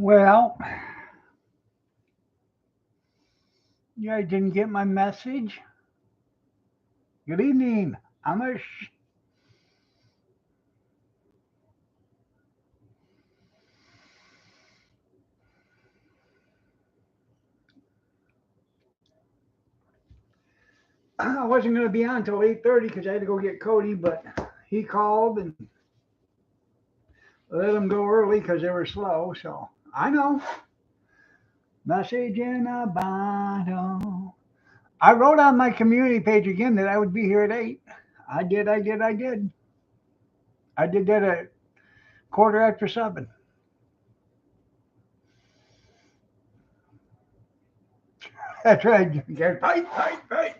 Well, you guys didn't get my message. Good evening, Amish. I wasn't going to be on until 8:30 because I had to go get Cody, but he called and let them go early because they were slow. So I know. Message in a bottle. I wrote on my community page again that I would be here at 8. I did, I did, I did. I did that at quarter after 7. That's right. Fight, fight, fight.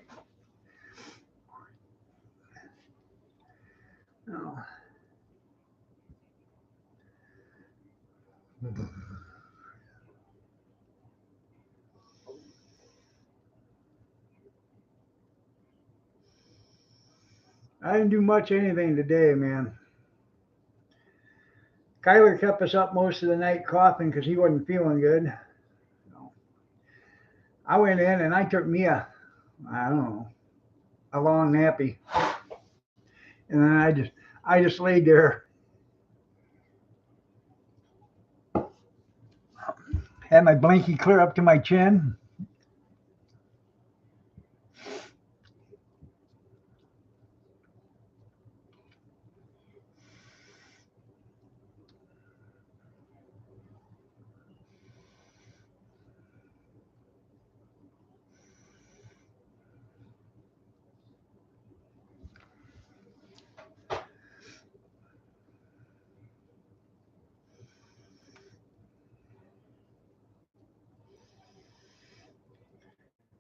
Oh. I didn't do much anything today, man. Kyler kept us up most of the night coughing because he wasn't feeling good. So I went in and I took me I don't know, a long nappy, and then I just laid there, had my blankie clear up to my chin.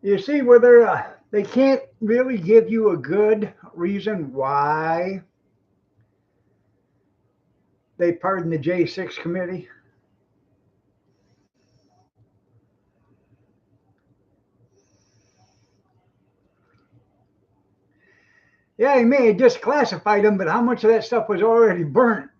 You see, where they can't really give you a good reason why they pardoned the J6 committee. Yeah, he may have disclassified them, but how much of that stuff was already burnt?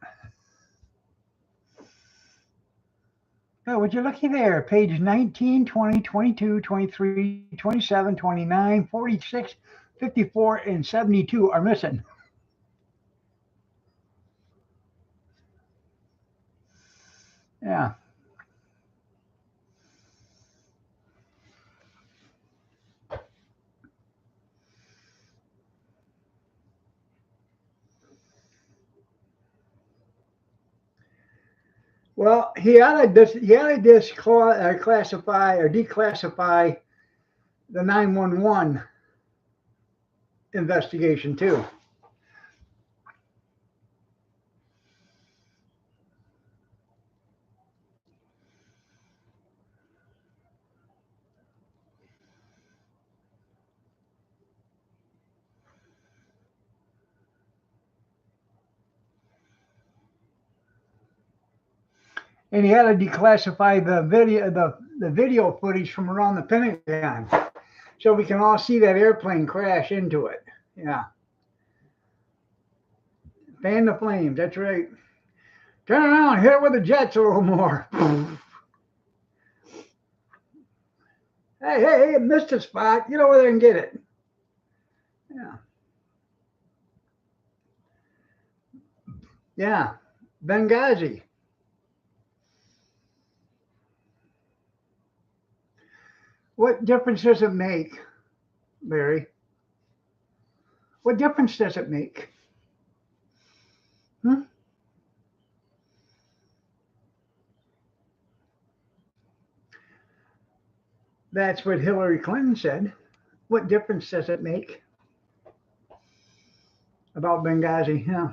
Oh, would you looky there? Page 19, 20, 22, 23, 27, 29, 46, 54, and 72 are missing. Yeah. Well, he had to classify or declassify the 911 investigation too. And he had to declassify the video footage from around the Pentagon, so we can all see that airplane crash into it. Yeah, fan the flames. That's right. Turn around, hit it with the jets a little more. Hey, hey, hey! Missed a spot. Get over there and get it. Yeah, yeah. Benghazi. What difference does it make, Larry? What difference does it make? Hmm? That's what Hillary Clinton said. What difference does it make about Benghazi? Yeah.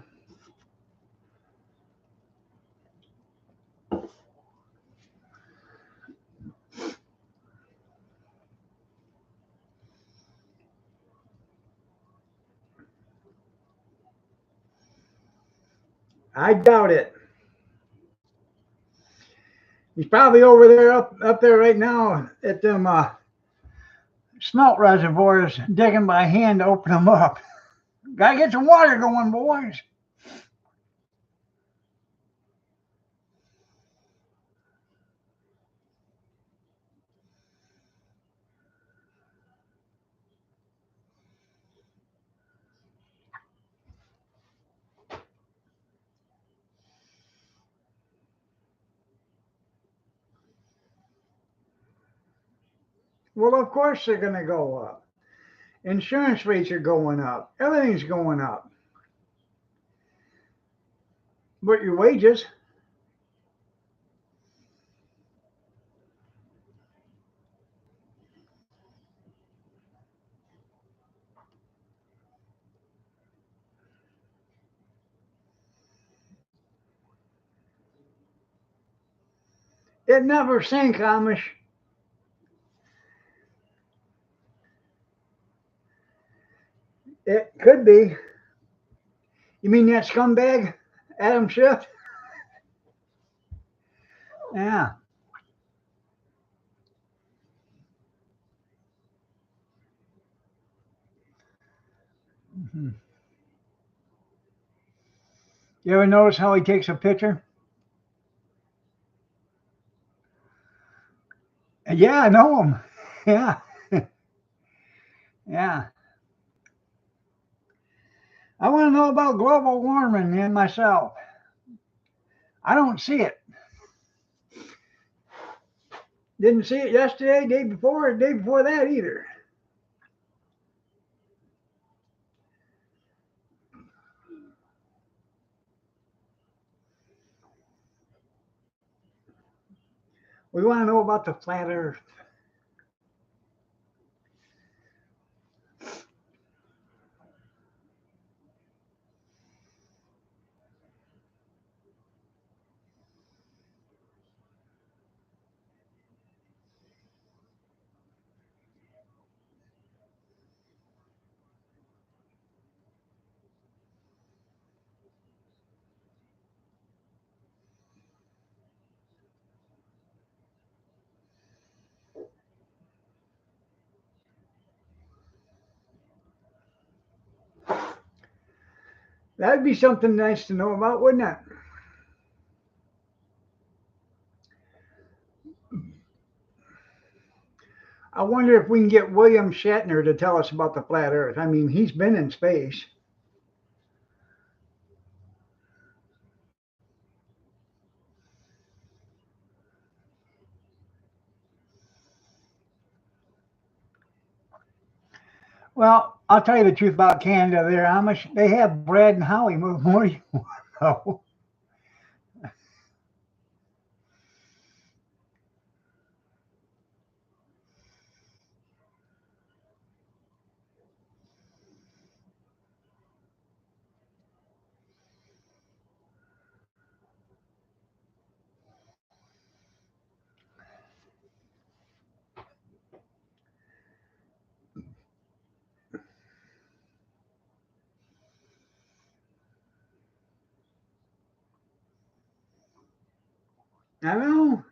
I doubt it. He's probably over there up there right now at them smelt reservoirs, digging by hand to open them up. Gotta get some water going, boys. Well, of course they're going to go up. Insurance rates are going up. Everything's going up. But your wages, it never sank, Amish. It could be. You mean that scumbag, Adam Schiff? Yeah. Mhm. You ever notice how he takes a picture? Yeah, I know him. Yeah, yeah. I want to know about global warming in myself. I don't see it. Didn't see it yesterday, day before, or day before that either. We want to know about the flat earth. That'd be something nice to know about, wouldn't it? I wonder if we can get William Shatner to tell us about the flat earth. I mean, he's been in space. Well, I'll tell you the truth about Canada there, Amish. They have Brad and Howie more you know. I know.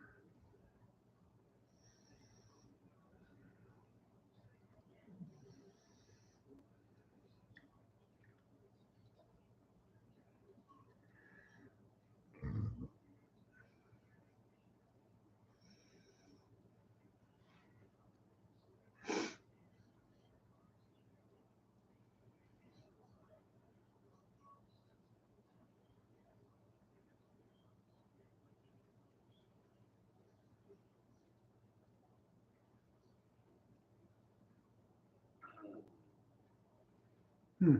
Hmm.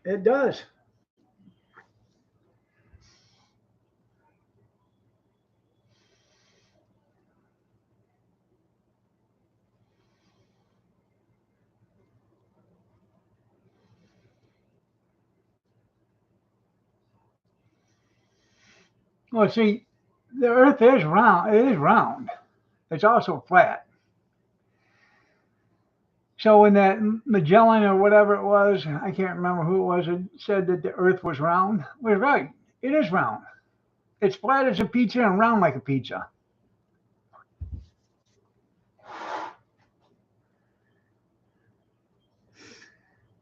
It does. Well, see, the Earth is round. It is round. It's also flat. So when that Magellan or whatever it was, I can't remember who it was, it said that the Earth was round. We're right. It is round. It's flat as a pizza and round like a pizza.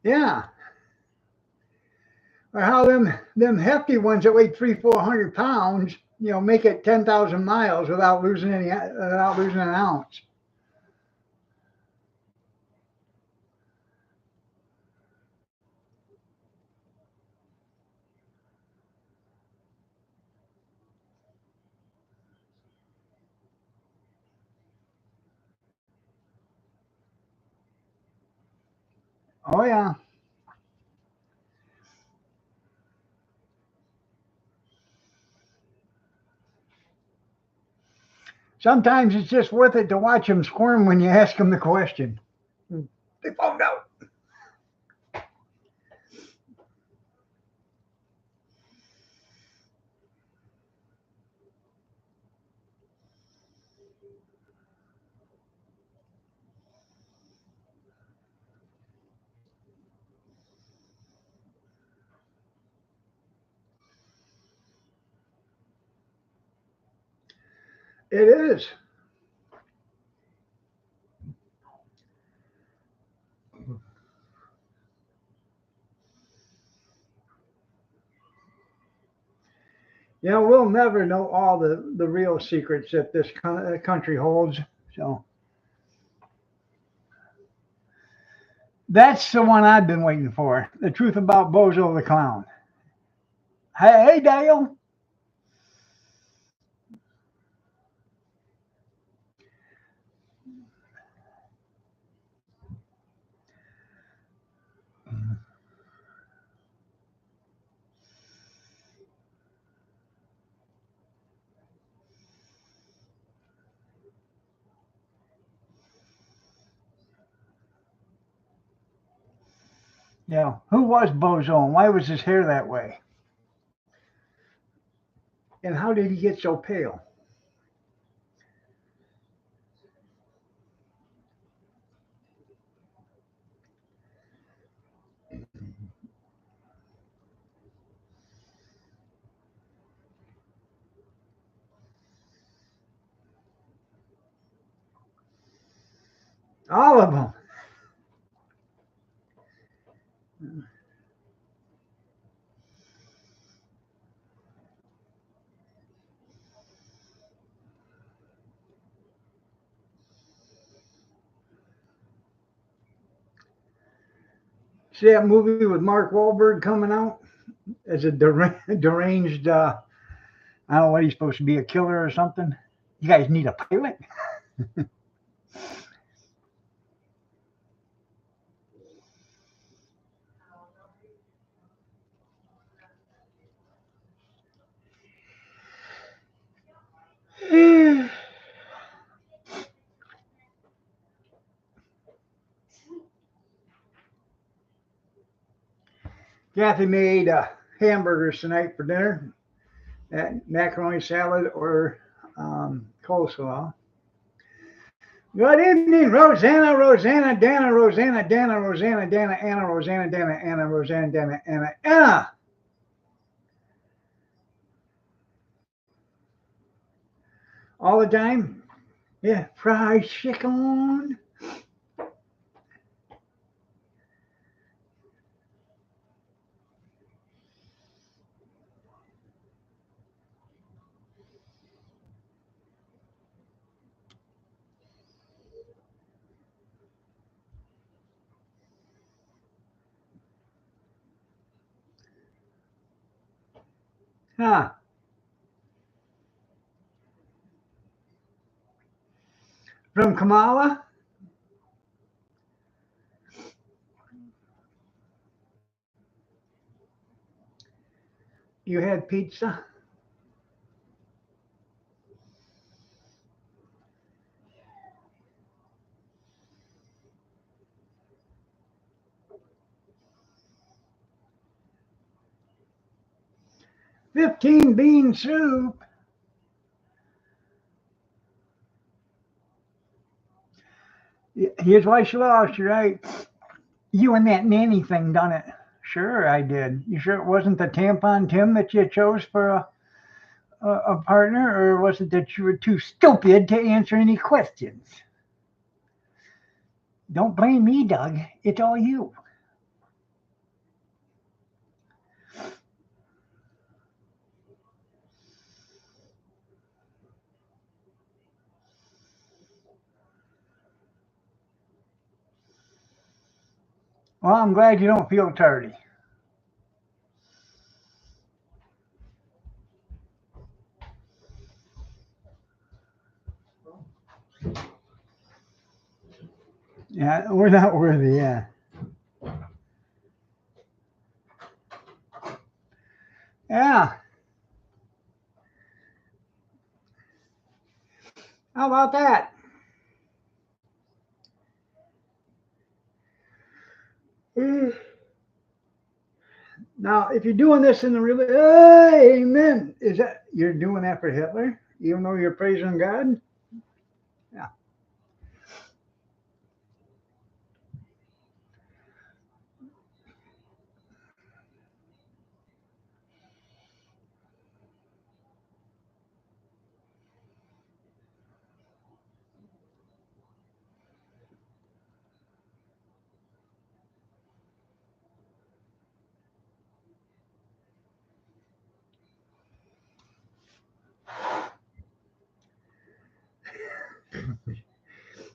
Yeah. Or how them hefty ones that weigh 300, 400 pounds, make it 10,000 miles without losing an ounce. Oh, yeah. Sometimes it's just worth it to watch them squirm when you ask them the question. They found out. It is. You know, we'll never know all the real secrets that this country holds. So that's the one I've been waiting for. The truth about Bozo the Clown. Hey, Dale. Yeah, who was Bozo and why was his hair that way? And how did he get so pale? All of them. See that movie with Mark Wahlberg coming out as a deranged, I don't know what he's supposed to be, a killer or something? You guys need a pilot? Kathy made hamburgers tonight for dinner, macaroni salad or coleslaw. Good evening, Rosanna, Rosanna, Dana, Rosanna, Dana, Rosanna, Dana, Anna, Rosanna, Dana, Anna, Rosanna, Dana, Anna, Anna. All the time? Yeah, fried chicken. Huh. From Kamala? You had pizza? 15 bean soup. Here's why she lost you, right? You and that nanny thing done it. Sure, I did. You sure it wasn't the tampon Tim that you chose for a partner, or was it that you were too stupid to answer any questions? Don't blame me, Doug. It's all you. Well, I'm glad you don't feel tardy. Yeah, we're not worthy, yeah. How about that? Mm. Now, if you're doing this in the amen, is that you're doing that for Hitler, even though you're praising God? Yeah.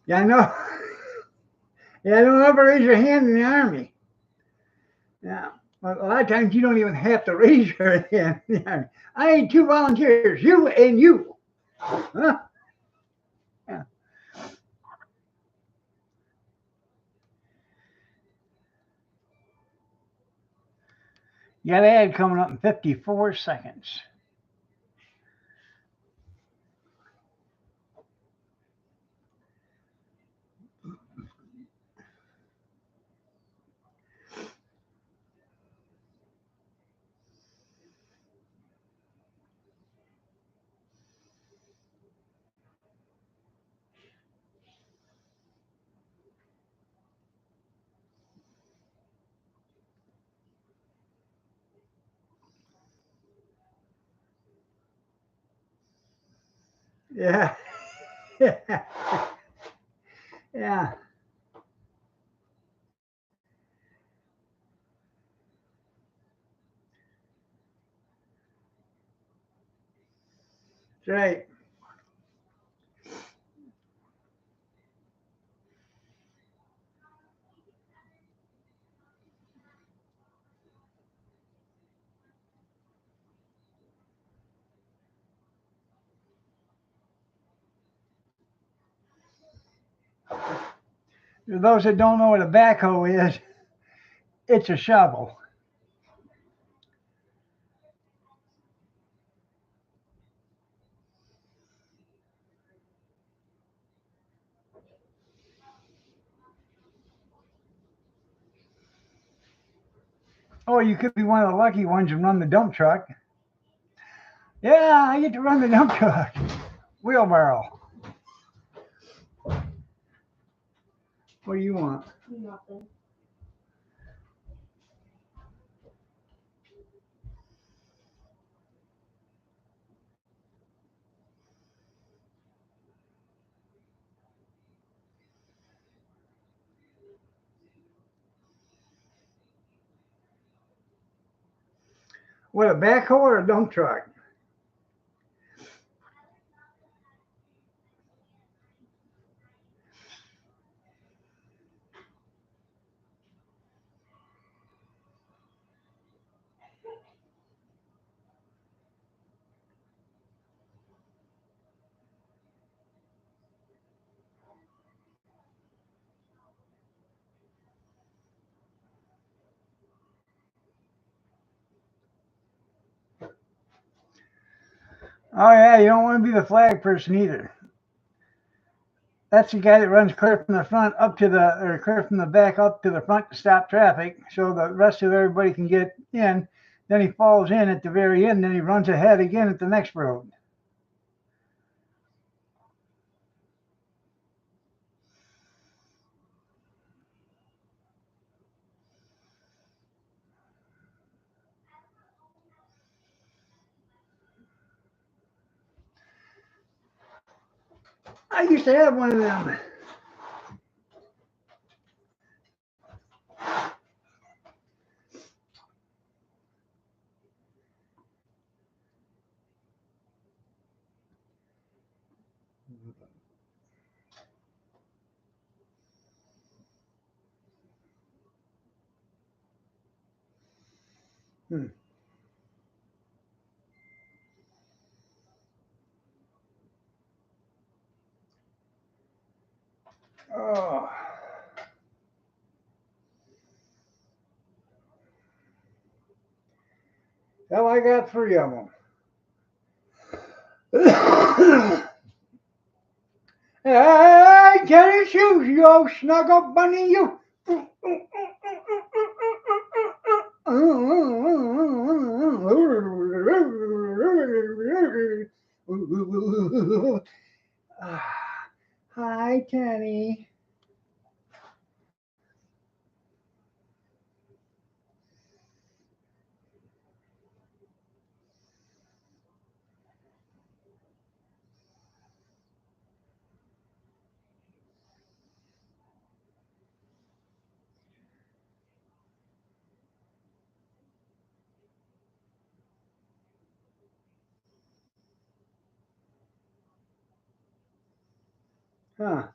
Yeah, I know. Yeah, don't ever raise your hand in the army. Yeah. Well, a lot of times you don't even have to raise your hand in the army. I need two volunteers, you and you. Huh? Yeah. You got an ad coming up in 54 seconds. Yeah. Yeah. That's right. For those that don't know what a backhoe is, it's a shovel. Or you could be one of the lucky ones and run the dump truck. Yeah, I get to run the dump truck. Wheelbarrow. What do you want? Nothing. What, a backhoe or a dump truck? Oh yeah, you don't want to be the flag person either. That's the guy that runs clear from the front up to the, or clear from the back up to the front to stop traffic, so the rest of everybody can get in. Then he falls in at the very end, then he runs ahead again at the next road. I used to have one of them. Hmm. Oh, well, I got three of them. shoes, you old snuggle bunny, you. Hi, Tenny. Huh.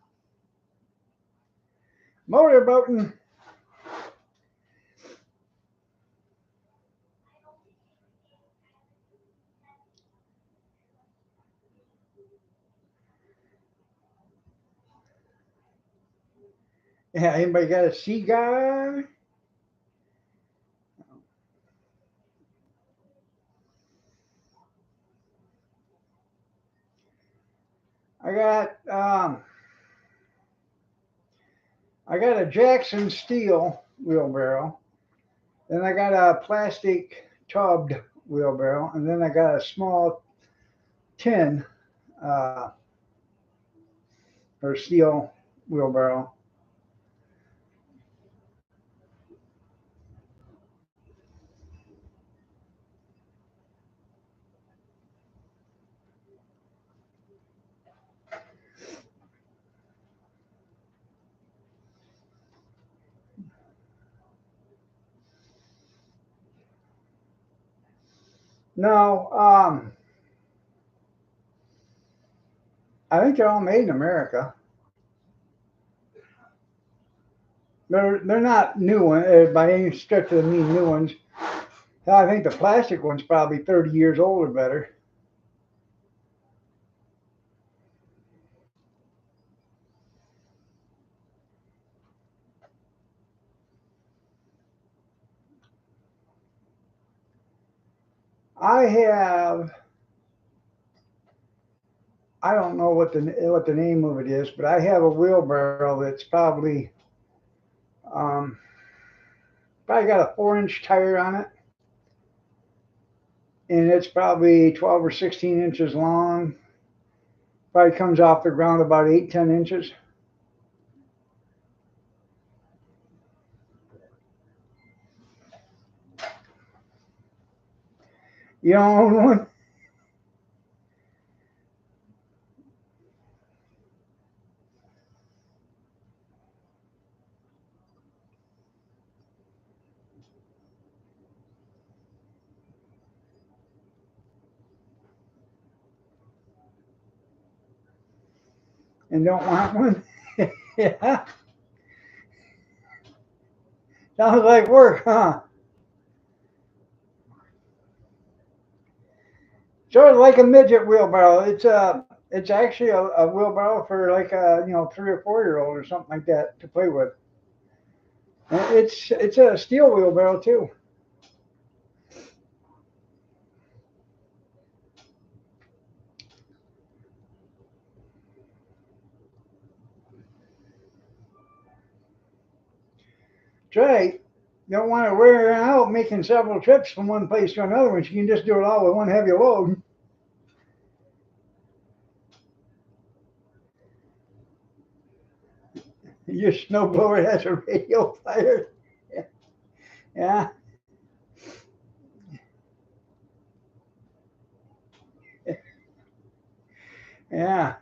Motorboating. Yeah, anybody got a cigar? I got I got a Jackson Steel wheelbarrow. Then I got a plastic tubbed wheelbarrow, and then I got a small tin uh, or steel wheelbarrow. No, I think they're all made in America. They're not new ones by any stretch of the mean new ones. I think the plastic one's probably 30 years old or better. I have I don't know what the name of it is, but I have a wheelbarrow that's um, probably got a 4-inch tire on it, and it's probably 12 or 16 inches long. Probably comes off the ground about 8-10 inches. You don't own one, and don't want one. Yeah, sounds like work, huh? Sort of like a midget wheelbarrow. It's actually a wheelbarrow for like a 3 or 4 year old or something like that to play with. And it's a steel wheelbarrow too. Try. Don't want to wear her out making several trips from one place to another when she can just do it all with one heavy load. Your snowblower has a radial fire. Yeah, yeah.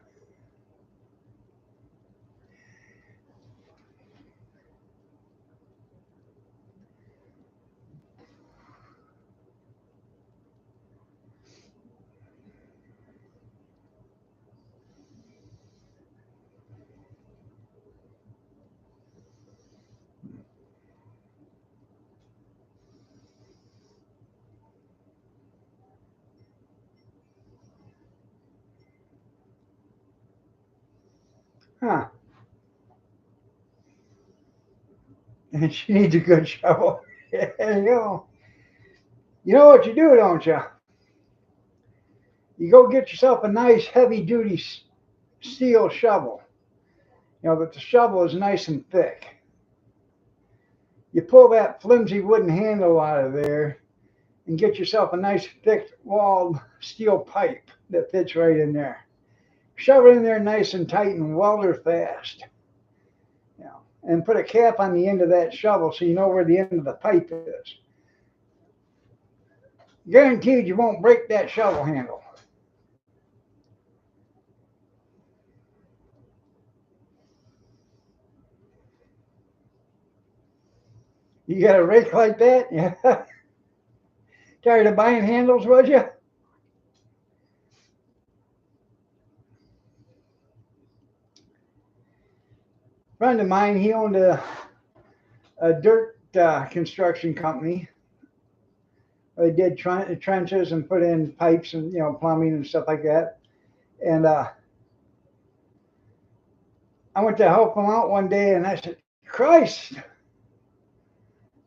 Huh. And she needs a good shovel. There you go. You know what you do, don't you? You go get yourself a nice heavy duty steel shovel. you know, that the shovel is nice and thick. You pull that flimsy wooden handle out of there and get yourself a nice thick walled steel pipe that fits right in there. Shove it in there nice and tight and weld her fast. You know, and put a cap on the end of that shovel so you know where the end of the pipe is. Guaranteed you won't break that shovel handle. You got a rake like that? Yeah. Tired of buying handles, was you? Friend of mine, he owned a dirt construction company. They did trenches and put in pipes and, you know, plumbing and stuff like that. And I went to help him out one day, and I said, "Christ,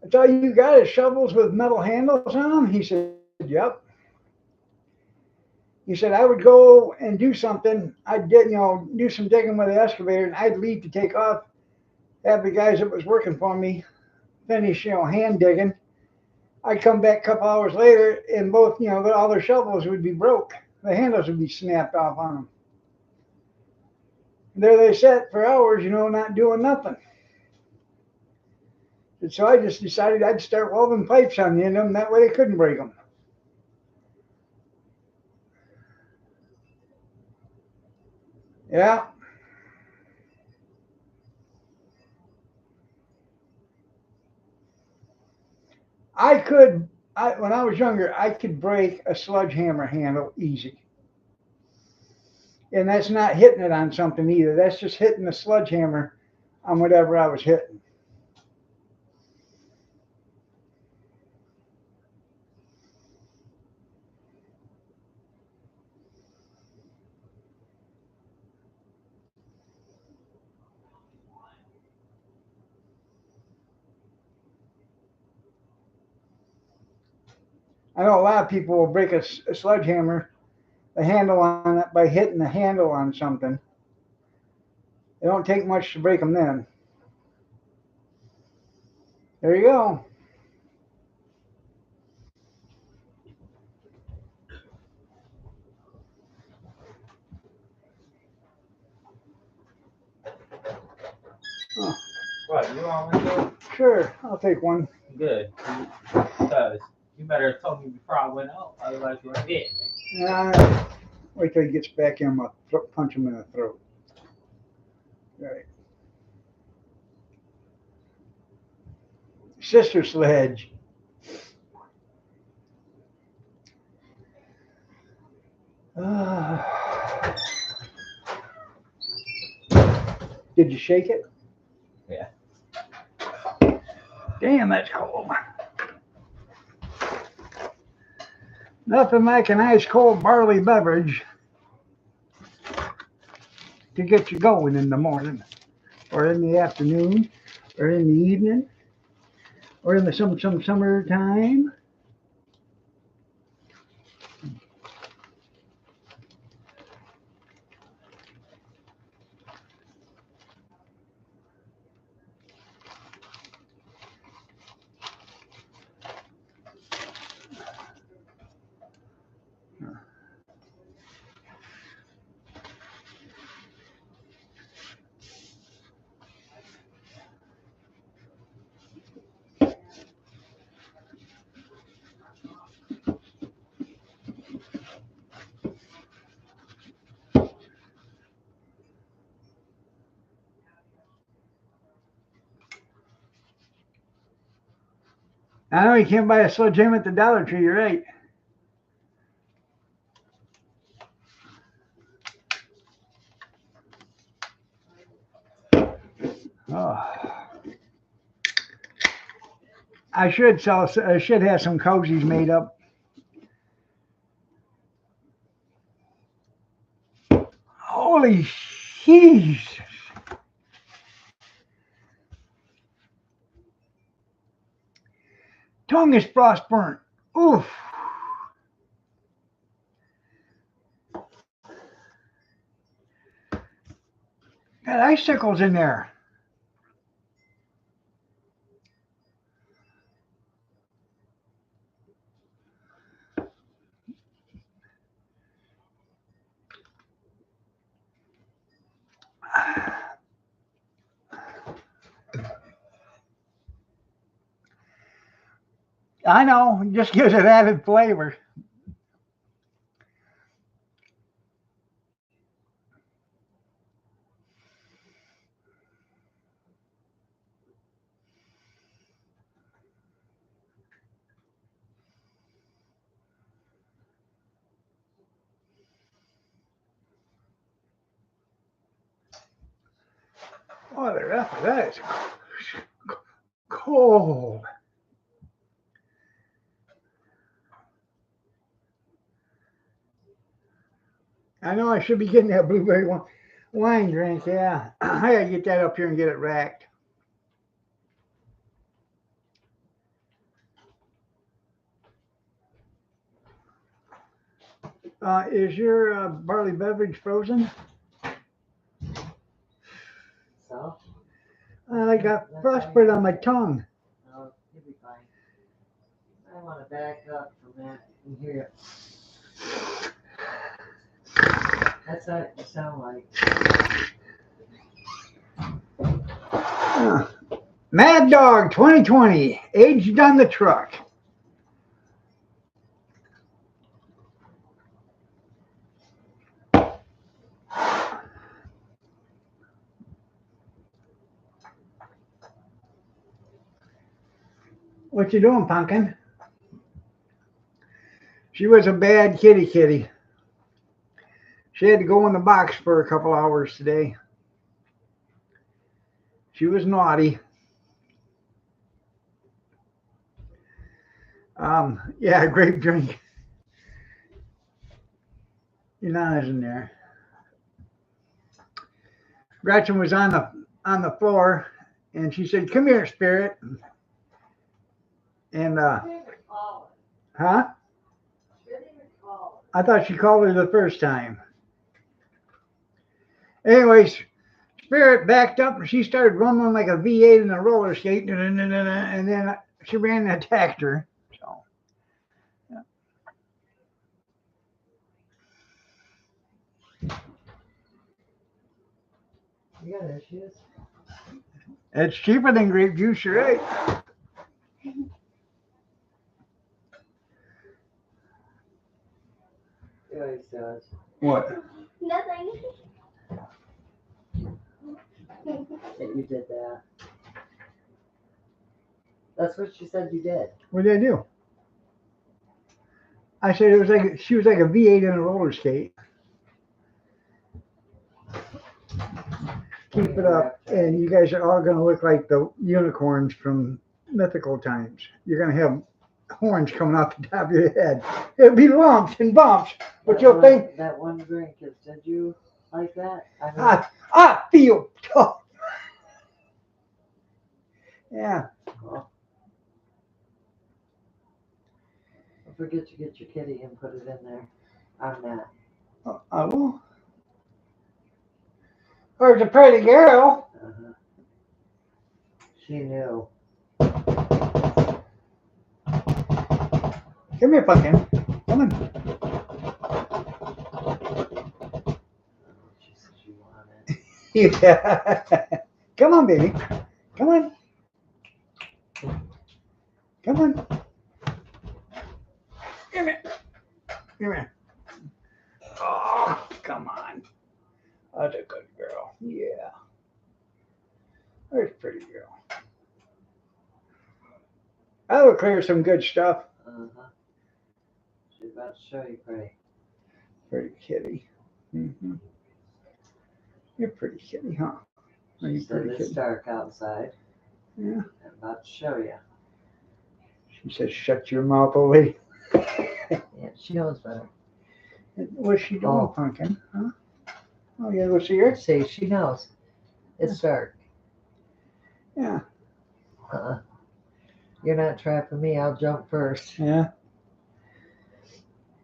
that's all you got is shovels with metal handles on them?" He said, "Yep." He said, "I would go and do something. I'd get, you know, do some digging with the excavator, and I'd leave to take off, have the guys that was working for me finish, you know, hand digging. I'd come back a couple hours later, and both, you know, all their shovels would be broke. The handles would be snapped off on them. And there they sat for hours, you know, not doing nothing. And so I just decided I'd start welding pipes on the end of them. That way they couldn't break them. Yeah. When I was younger, I could break a sledgehammer handle easy. And that's not hitting it on something either. That's just hitting the sledgehammer on whatever I was hitting. I know a lot of people will break a sledgehammer, the handle on it, by hitting the handle on something. It don't take much to break them then. There you go. Oh, What, you want one too? sure, I'll take one. Good. Because you better have told me before I went out, otherwise you weren't getting it. Wait till he gets back in. I'll punch him in the throat. Right. Sister Sledge. Did you shake it? Yeah. Damn, that's cold. Nothing like an ice cold barley beverage to get you going in the morning, or in the afternoon, or in the evening, or in the some summertime. I know you can't buy a sledgehammer at the Dollar Tree. You're right. Oh. I should have some cozies made up. Holy jeez. Tongue is frost burnt. Oof. Got icicles in there. I know, it just gives it added flavor. Oh, the rest of that is cold. I know I should be getting that blueberry wine drink. Yeah, I gotta get that up here and get it racked. Is your barley beverage frozen? So? I got frostbite on my tongue. No, you'll be fine. I want to back up from that and hear it. That's what you sound like. Mad Dog 2020, aged on the truck. What you doing, Pumpkin? She was a bad kitty. She had to go in the box for a couple hours today. She was naughty. Yeah, grape drink. Inana's in there. Gretchen was on the floor, and she said, "Come here, Spirit." And huh? I thought she called her the first time. Anyways, Spirit backed up and she started rumbling like a V8 in a roller skate, and then she ran and attacked her. So, You got issues? it's cheaper than grape juice, you're right. He always does. What? Nothing. That you did that. That's what she said you did. What did I do? I said it was like she was like a V8 in a roller skate. Keep it up, and you guys are all going to look like the unicorns from mythical times. You're going to have horns coming off the top of your head. It'll be lumps and bumps, but you'll think, that one drink is. Did you like that? I mean, I feel tough. Yeah. well, don't forget to get your kitty and put it in there. I'm not. I will. Or the pretty girl. Uh-huh. She knew. Come here, Pumpkin. Come on. She said she wanted. Yeah. Come on, baby. Come on. Come on. Come here. Come here. Oh, come on. That's a good girl. Yeah. There's a pretty girl. I will clear some good stuff. Uh-huh. She's about to show you pretty. Pretty kitty. Mm-hmm. You're pretty kitty, huh? Are She you said pretty it's kitty? dark outside. Yeah. I'm about to show you. She says, shut your mouth, old lady. Yeah, she knows better. What's she doing, Oh. Pumpkin? Huh? Oh, you gotta go see her? See, she knows. It's dark. Yeah. You're not trapping me. I'll jump first. Yeah.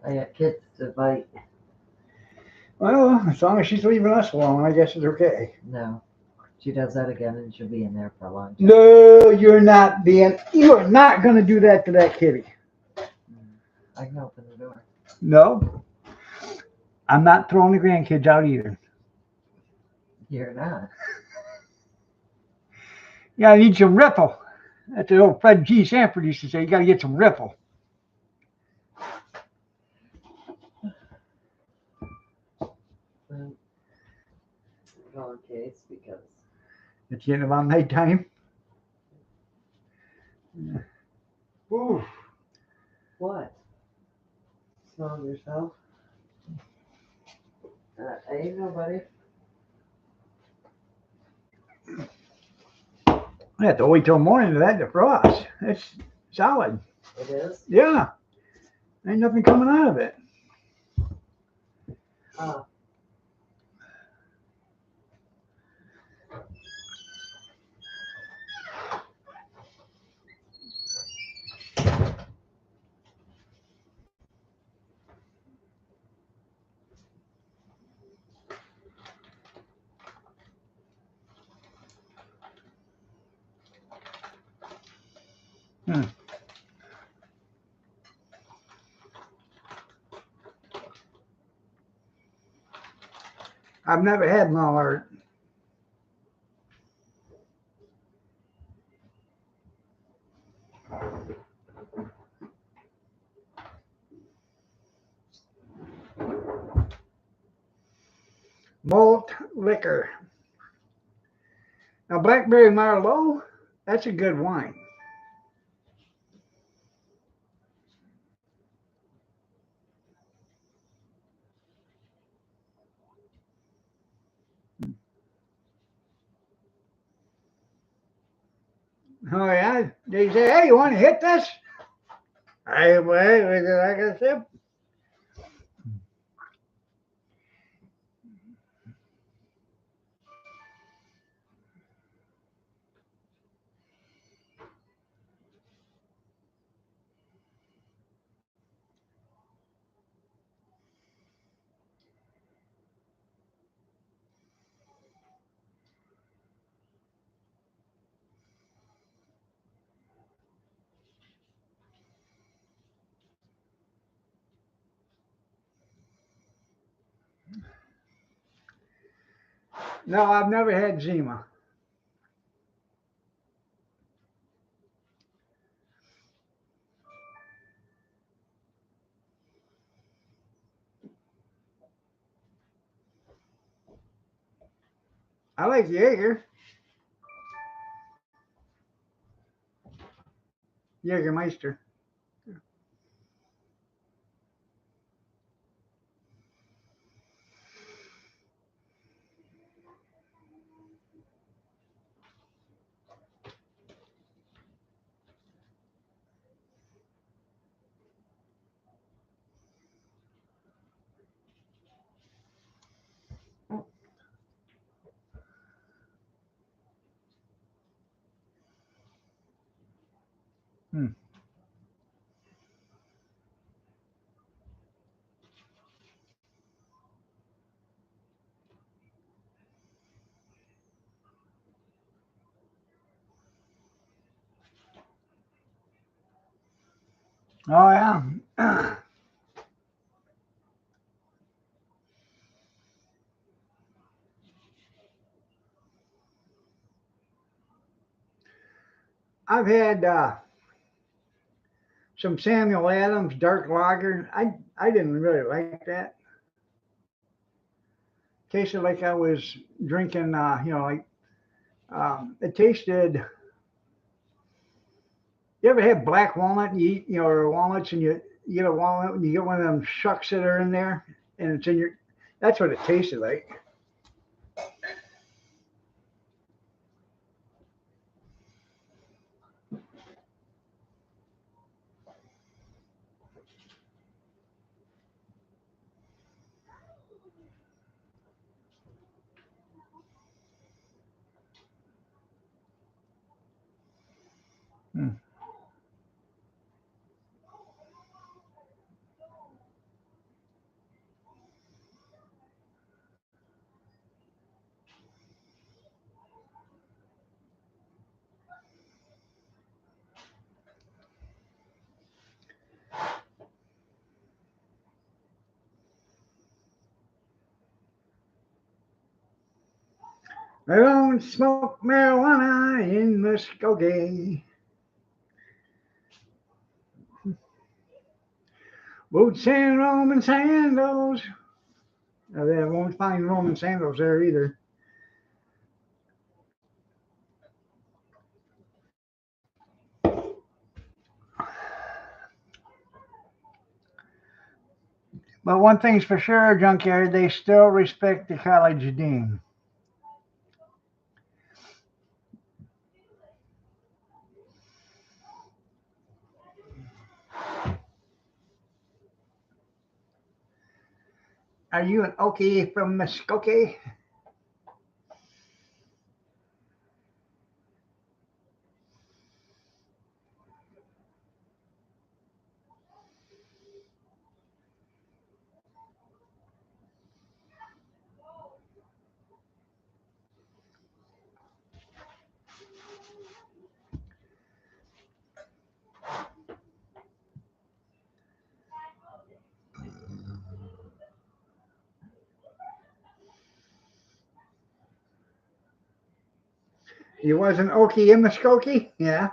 I got kids to bite. Well, as long as she's leaving us alone, I guess it's okay. No. She does that again and she'll be in there for a long time. No, you are not going to do that to that kitty. I can open the door. No, I'm not throwing the grandkids out either. You're not. Yeah, I need some ripple. That's what old Fred G. Sanford used to say. You got to get some ripple. Well, in case, because It's getting about nighttime. Ooh. what? Smell yourself? Ain't nobody. I have to wait till morning to that defrost. It's solid. It is? Yeah. Ain't nothing coming out of it. Oh. I've never had Mallard. Malt liquor. Now, Blackberry Merlot, that's a good wine. Oh, yeah? They say, hey, you want to hit this? I wait, like I said. No, I've never had Zima. I like Jaeger. Jägermeister. Hmm. Oh, yeah. I've had some Samuel Adams dark lager. I didn't really like that. Tasted like I was drinking, like it tasted. You ever had black walnut and you eat, or walnuts and you get a walnut and you get one of them shucks that are in there and it's in your. That's what it tasted like. Hmm. I don't smoke marijuana in Muskogee. Boots and Roman sandals. I won't find Roman sandals there either. But one thing's for sure, Junkyard, they still respect the college dean. Are you an Okie from Muskogee? You was an Okie in Muskogee? Yeah.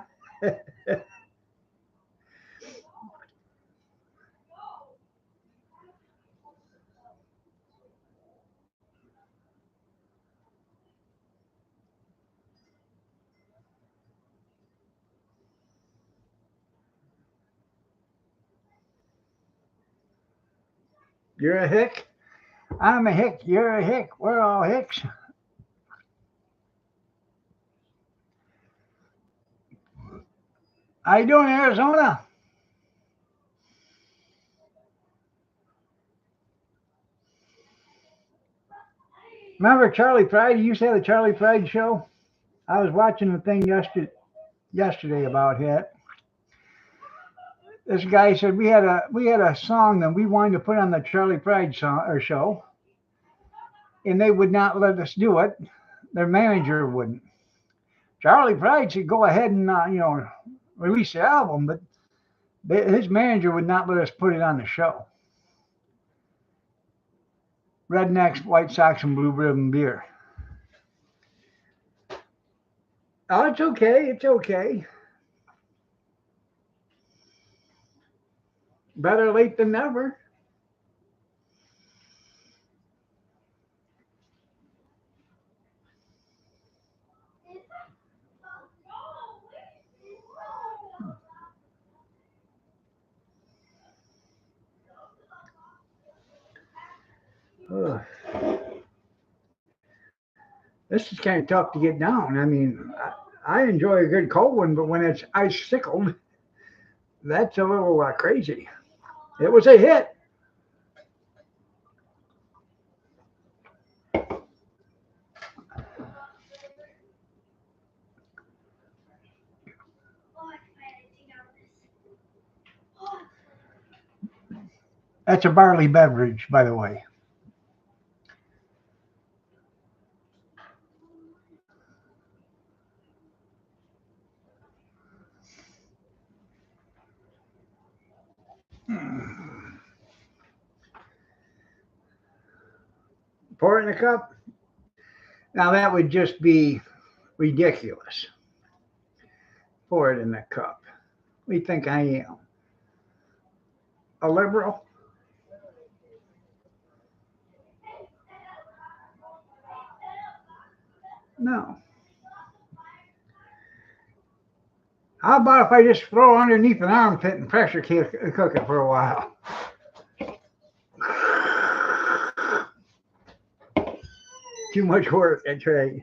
You're a hick. I'm a hick. You're a hick. We're all hicks. How you doing, Arizona? Remember Charlie Pride? You used to have the Charlie Pride show? I was watching the thing yesterday about it. This guy said we had a song that we wanted to put on the Charlie Pride song or show, and they would not let us do it. Their manager wouldn't. Charlie Pride said go ahead and release the album, but his manager would not let us put it on the show. Rednecks, White Sox, and Blue Ribbon beer. Oh, it's okay. It's okay. Better late than never. Ugh. This is kind of tough to get down. I mean, I enjoy a good cold one, but when it's icicled, that's a little crazy. It was a hit. That's a barley beverage, by the way. Pour it in a cup. Now that would just be ridiculous. Pour it in a cup. We think I am a liberal. No. How about if I just throw underneath an armpit and pressure cook it for a while? Too much work, that's right.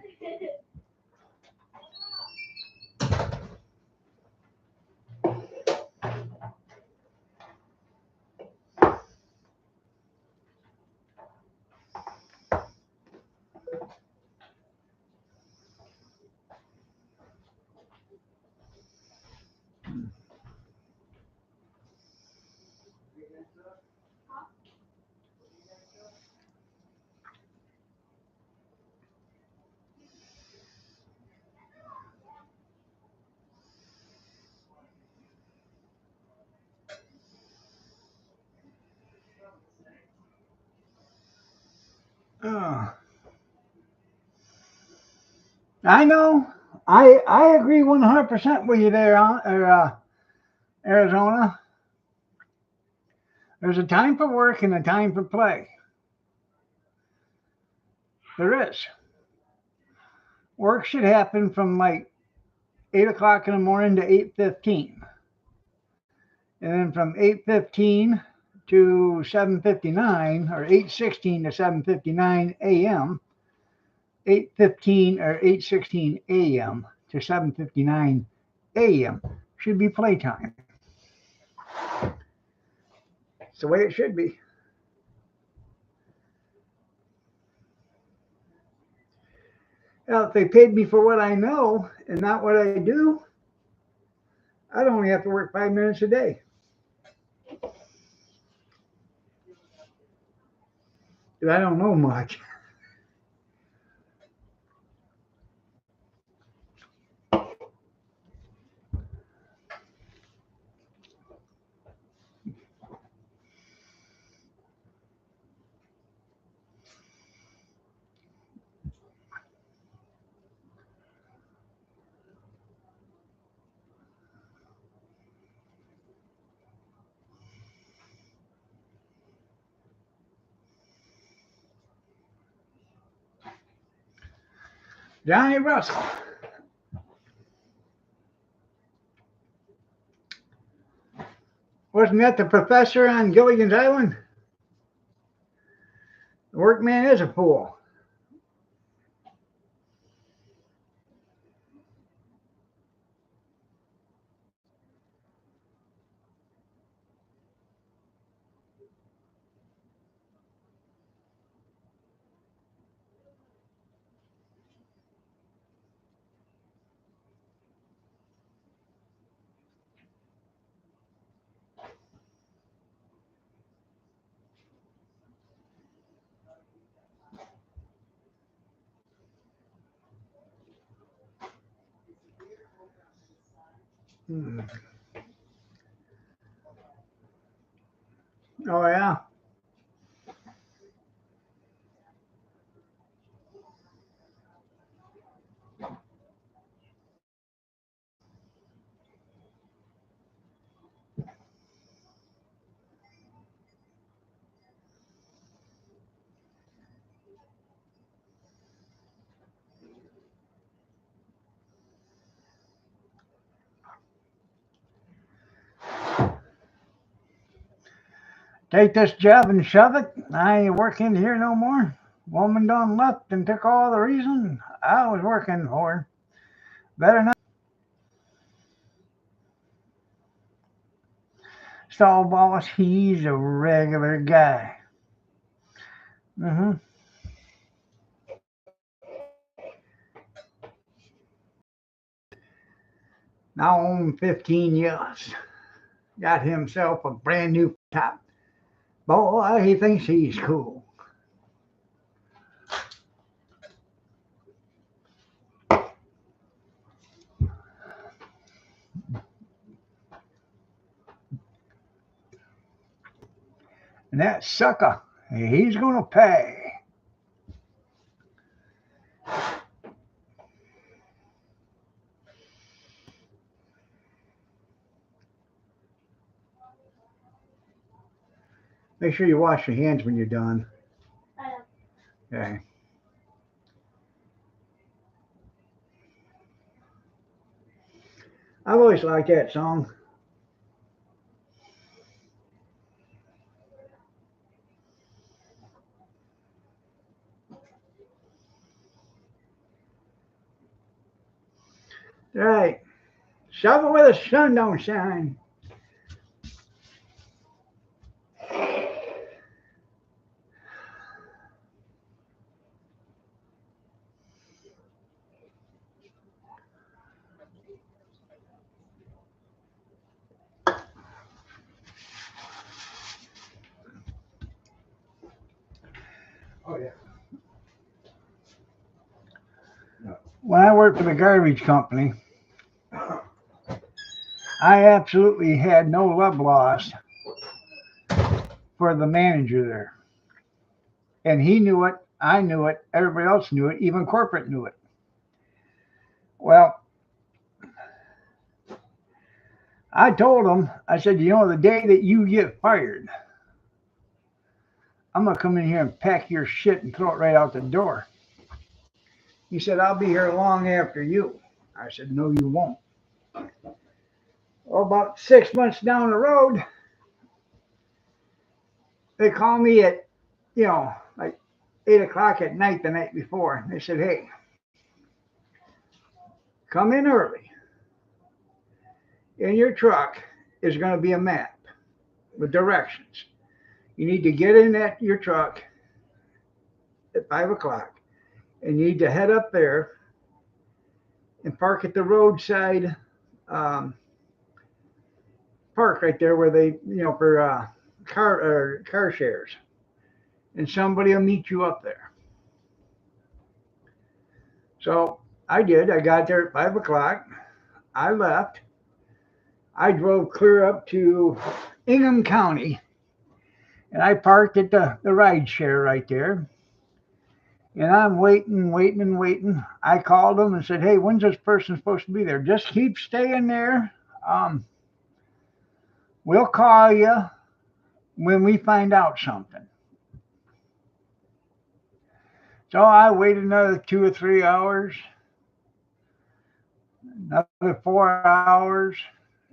I know. I agree 100% with you there, Arizona. There's a time for work and a time for play. There is. Work should happen from like 8 o'clock in the morning to 8:15, and then from 8:15 to 7:59, or 8:16 to 7:59 a.m. 8:15 or 8:16 a.m. to 7:59 a.m. should be playtime. It's the way it should be. Now, if they paid me for what I know and not what I do, I'd only have to work 5 minutes a day. Because I don't know much. Johnny Russell. Wasn't that the professor on Gilligan's Island? The workman is a fool. Hmm. Oh, yeah. Take this job and shove it. I ain't working here no more. Woman done left and took all the reason I was working for. Better not. Stall boss, he's a regular guy. Mm-hmm. Now on 15 years. Got himself a brand new top. Boy, he thinks he's cool. And that sucker, he's gonna pay. Make sure you wash your hands when you're done. Okay. I've always liked that song. Right. Shovel where the sun don't shine. Oh yeah. When I worked for the garbage company, I absolutely had no love lost for the manager there. And he knew it, I knew it, everybody else knew it, even corporate knew it. Well, I told him, I said, you know, the day that you get fired, I'm going to come in here and pack your shit and throw it right out the door. He said, I'll be here long after you. I said, no, you won't. Well, about 6 months down the road, they call me at, like 8 o'clock at night the night before. They said, hey, come in early. In your truck is going to be a map with directions. You need to get in your truck at 5 o'clock, and you need to head up there and park at the roadside um, park right there where they, for car shares, and somebody will meet you up there. So I did. I got there at 5 o'clock. I left. I drove clear up to Ingham County, and I parked at the ride share right there. And I'm waiting. I called them and said, hey, when's this person supposed to be there? Just keep staying there. We'll call you when we find out something. So I waited another 2 or 3 hours, another 4 hours.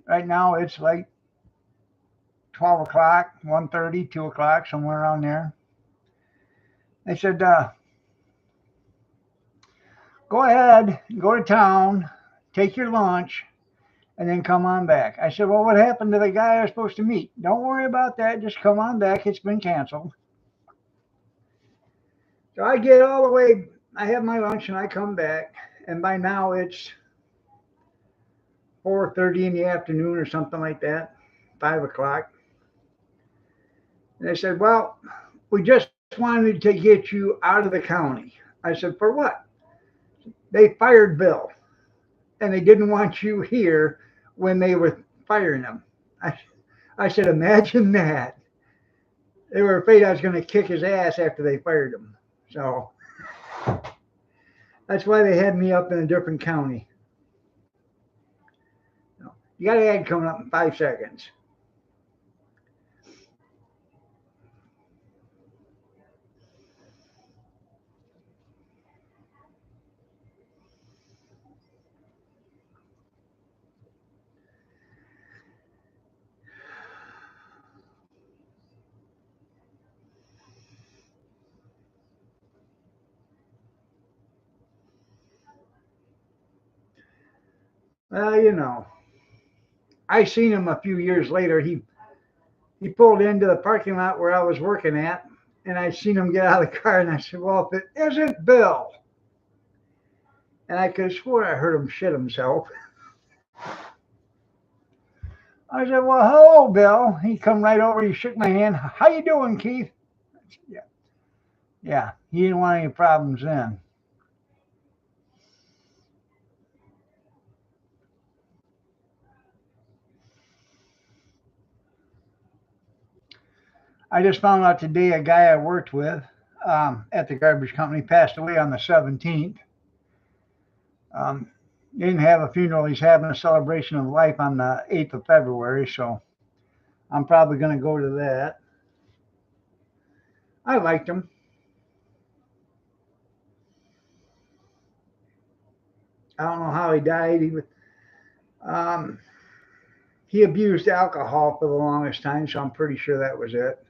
Right now it's like 12 o'clock, 1:30, 2 o'clock, somewhere around there. They said, go ahead, go to town, take your lunch, and then come on back. I said, well, what happened to the guy I was supposed to meet? Don't worry about that. Just come on back. It's been canceled. So I get all the way, I have my lunch and I come back. And by now it's 4:30 in the afternoon or something like that, 5 o'clock. And they said, well, we just wanted to get you out of the county. I said, for what? They fired Bill, and they didn't want you here when they were firing him. I said, imagine that. They were afraid I was going to kick his ass after they fired him. So that's why they had me up in a different county. You got an ad coming up in 5 seconds. Well, I seen him a few years later. He pulled into the parking lot where I was working at, and I seen him get out of the car, and I said, well, if it isn't Bill. And I could have swore I heard him shit himself. I said, well, hello, Bill. He come right over, he shook my hand. How you doing, Keith? Yeah. Yeah, he didn't want any problems then. I just found out today a guy I worked with at the garbage company passed away on the 17th. He didn't have a funeral. He's having a celebration of life on the 8th of February, so I'm probably going to go to that. I liked him. I don't know how he died. He abused alcohol for the longest time, so I'm pretty sure that was it.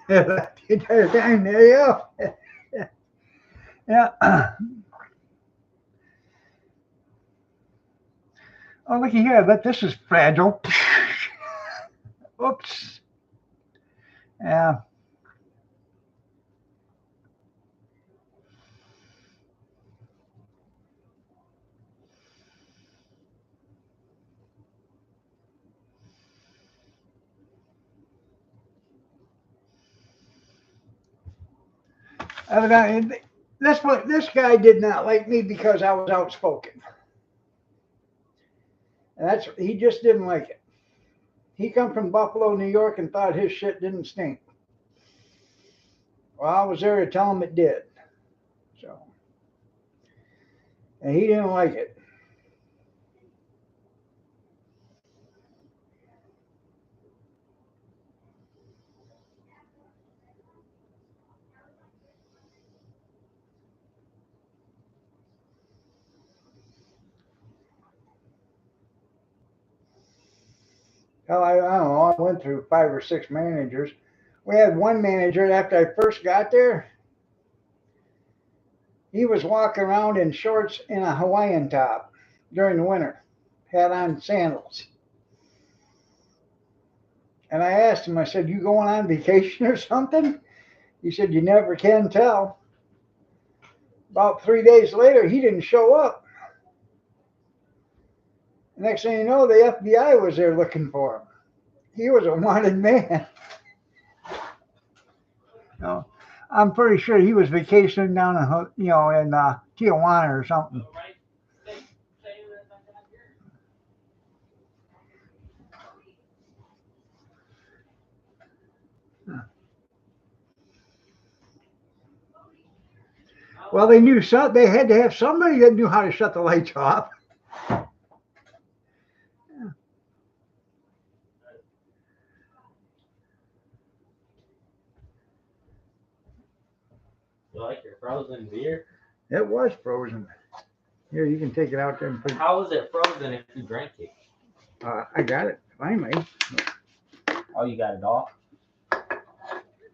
The entire time, there you go. Yeah. Oh, looky here. I bet this is fragile. Oops. Yeah. Evidently, this guy did not like me because I was outspoken. And he just didn't like it. He come from Buffalo, New York, and thought his shit didn't stink. Well, I was there to tell him it did. So, and he didn't like it. Hell, I don't know. I went through 5 or 6 managers. We had one manager after I first got there. He was walking around in shorts and a Hawaiian top during the winter. Had on sandals. And I asked him, I said, you going on vacation or something? He said, you never can tell. About 3 days later, he didn't show up. The next thing you know, the FBI was there looking for him. He was a wanted man. No, I'm pretty sure he was vacationing down in, in Tijuana or something. Well, they knew they had to have somebody that knew how to shut the lights off. You like your frozen beer? It was frozen. Here, you can take it out there and put it. How was it frozen if you drank it? I got it finally. Oh, you got it all?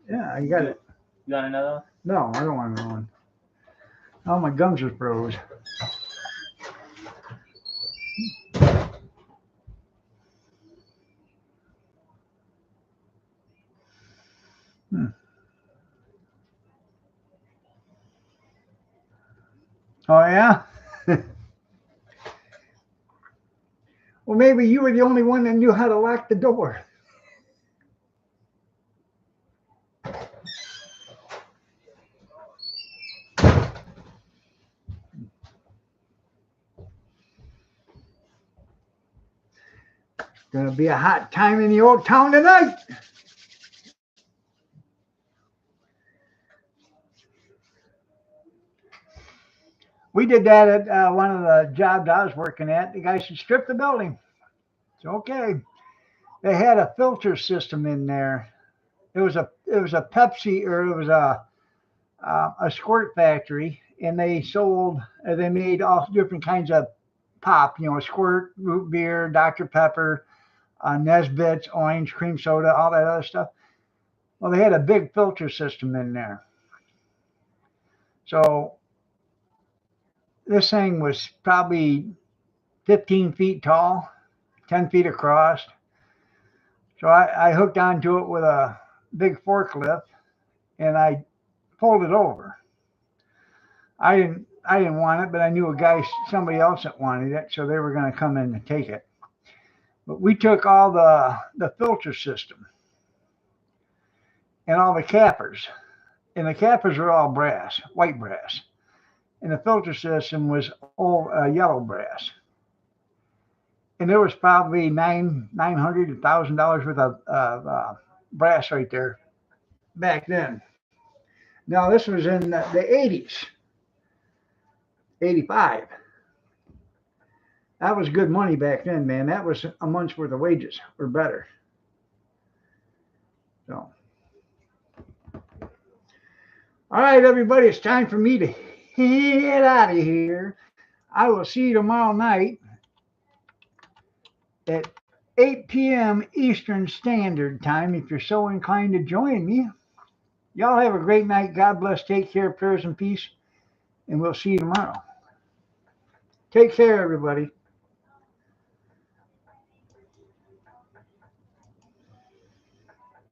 Yeah, I got it. You got another one? No, I don't want another one. Oh, my gums are froze. Oh, yeah? Well, maybe you were the only one that knew how to lock the door. Gonna be a hot time in the old town tonight. We did that at one of the jobs I was working at. The guy said, strip the building. It's okay. They had a filter system in there. It was a Pepsi, or it was a squirt factory, and they made all different kinds of pop, squirt, root beer, Dr. Pepper, Nesbitt's, orange, cream soda, all that other stuff. Well, they had a big filter system in there. So this thing was probably 15 feet tall, 10 feet across. So I hooked onto it with a big forklift, and I pulled it over. I didn't want it, but I knew somebody else that wanted it, so they were going to come in and take it. But we took all the filter system and all the cappers, and the cappers were all brass, white brass, and the filter system was all yellow brass. And there was probably $900, $1,000 worth of brass right there back then. Now this was in the 80s, 85. That was good money back then, man. That was a month's worth of wages or better. So, all right, everybody, it's time for me to get out of here. I will see you tomorrow night at 8 p.m. Eastern Standard Time, if you're so inclined to join me. Y'all have a great night. God bless. Take care. Prayers and peace. And we'll see you tomorrow. Take care, everybody.